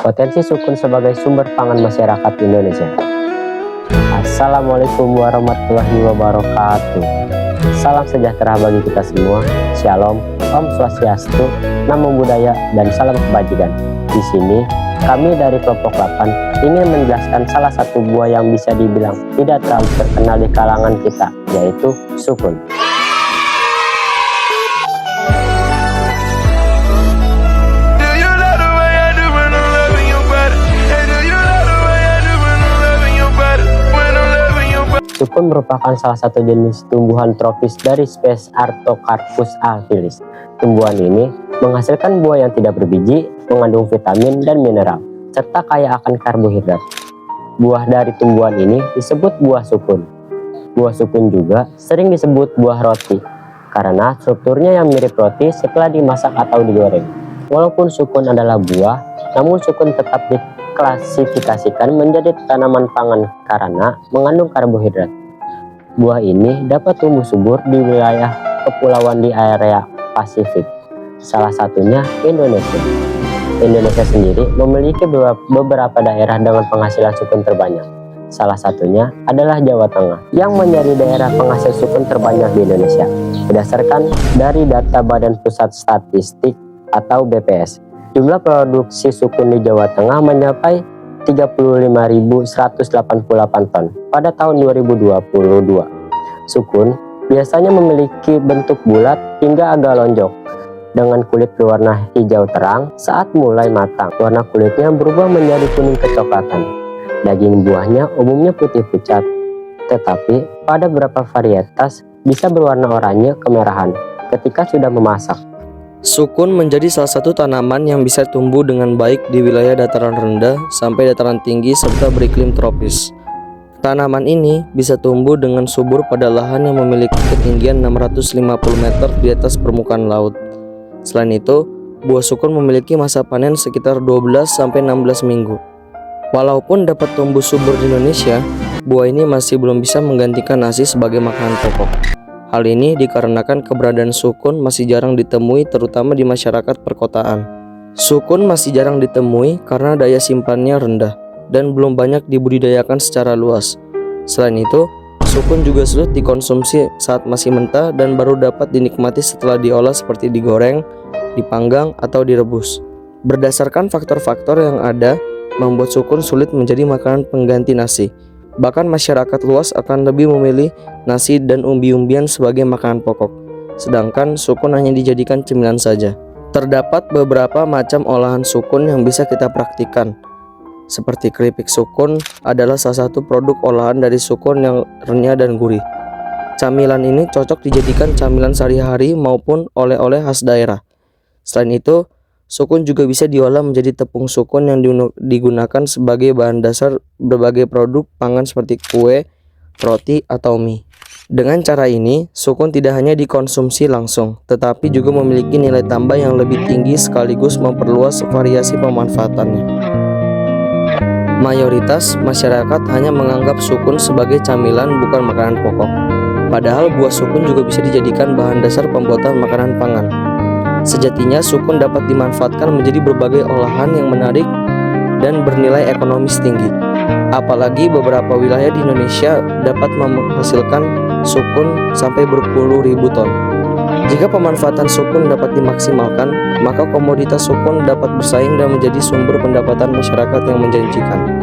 Potensi sukun sebagai sumber pangan masyarakat Indonesia. Assalamualaikum warahmatullahi wabarakatuh. Salam sejahtera bagi kita semua. Shalom, Om Swastiastu, Namo Buddhaya, dan salam kebajikan. Di sini kami dari kelompok 8 ingin menjelaskan salah satu buah yang bisa dibilang tidak terlalu terkenal di kalangan kita, yaitu sukun. Sukun merupakan salah satu jenis tumbuhan tropis dari spesies Artocarpus afilis. Tumbuhan ini menghasilkan buah yang tidak berbiji, mengandung vitamin dan mineral, serta kaya akan karbohidrat. Buah dari tumbuhan ini disebut buah sukun. Buah sukun juga sering disebut buah roti, karena strukturnya yang mirip roti setelah dimasak atau digoreng. Walaupun sukun adalah buah, namun sukun tetap diklasifikasikan menjadi tanaman pangan karena mengandung karbohidrat. Buah ini dapat tumbuh subur di wilayah kepulauan di area Pasifik, salah satunya Indonesia. Indonesia sendiri memiliki beberapa daerah dengan penghasilan sukun terbanyak. Salah satunya adalah Jawa Tengah, yang menjadi daerah penghasil sukun terbanyak di Indonesia, berdasarkan dari data Badan Pusat Statistik atau BPS. Jumlah produksi sukun di Jawa Tengah mencapai 35.188 ton pada tahun 2022. Sukun biasanya memiliki bentuk bulat hingga agak lonjong, dengan kulit berwarna hijau terang. Saat mulai matang, warna kulitnya berubah menjadi kuning kecoklatan. Daging buahnya umumnya putih pucat, tetapi pada beberapa varietas bisa berwarna oranye kemerahan ketika sudah memasak. Sukun menjadi salah satu tanaman yang bisa tumbuh dengan baik di wilayah dataran rendah sampai dataran tinggi serta beriklim tropis. Tanaman ini bisa tumbuh dengan subur pada lahan yang memiliki ketinggian 650 meter di atas permukaan laut. Selain itu, buah sukun memiliki masa panen sekitar 12-16 minggu. Walaupun dapat tumbuh subur di Indonesia, buah ini masih belum bisa menggantikan nasi sebagai makanan pokok. Hal ini dikarenakan keberadaan sukun masih jarang ditemui, terutama di masyarakat perkotaan. Sukun masih jarang ditemui karena daya simpannya rendah dan belum banyak dibudidayakan secara luas. Selain itu, sukun juga sulit dikonsumsi saat masih mentah dan baru dapat dinikmati setelah diolah seperti digoreng, dipanggang, atau direbus. Berdasarkan faktor-faktor yang ada, membuat sukun sulit menjadi makanan pengganti nasi. Bahkan masyarakat luas akan lebih memilih nasi dan umbi-umbian sebagai makanan pokok, sedangkan sukun hanya dijadikan cemilan saja. Terdapat beberapa macam olahan sukun yang bisa kita praktikkan, seperti keripik sukun adalah salah satu produk olahan dari sukun yang renyah dan gurih. Camilan ini cocok dijadikan camilan sehari-hari maupun oleh-oleh khas daerah. Selain itu, sukun juga bisa diolah menjadi tepung sukun yang digunakan sebagai bahan dasar berbagai produk pangan seperti kue, roti, atau mie. Dengan cara ini, sukun tidak hanya dikonsumsi langsung, tetapi juga memiliki nilai tambah yang lebih tinggi sekaligus memperluas variasi pemanfaatannya. Mayoritas masyarakat hanya menganggap sukun sebagai camilan, bukan makanan pokok. Padahal buah sukun juga bisa dijadikan bahan dasar pembuatan makanan pangan. Sejatinya sukun dapat dimanfaatkan menjadi berbagai olahan yang menarik dan bernilai ekonomis tinggi. Apalagi beberapa wilayah di Indonesia dapat menghasilkan sukun sampai berpuluh ribu ton. Jika pemanfaatan sukun dapat dimaksimalkan, maka komoditas sukun dapat bersaing dan menjadi sumber pendapatan masyarakat yang menjanjikan.